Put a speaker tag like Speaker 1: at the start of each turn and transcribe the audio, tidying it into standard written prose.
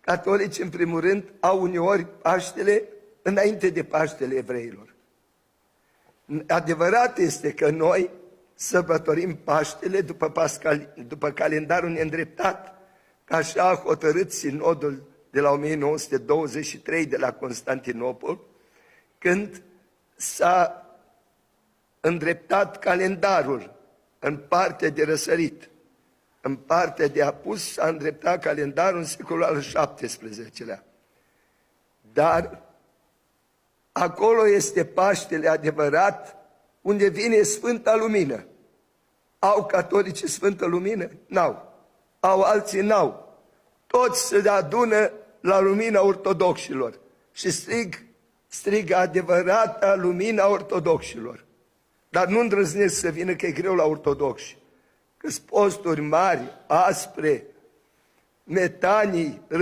Speaker 1: Catolici, în primul rând, au uneori Paștele înainte de Paștele evreilor. Adevărat este că noi sărbătorim Paștele după calendarul neîndreptat, că așa a hotărât sinodul de la 1923 de la Constantinopol, când s-a îndreptat calendarul în partea de răsărit. În partea de apus s-a îndreptat calendarul în secolul al XVII-lea. Dar acolo este Paștele adevărat, unde vine Sfânta Lumină. Au catolicii Sfântă Lumină? N-au. Au alții? N-au. Toți se adună la lumina ortodoxilor și strigă adevărata lumina ortodoxilor. Dar nu îndrăznesc să vină, că e greu la ortodoxi. Că-s posturi mari, aspre, metanii,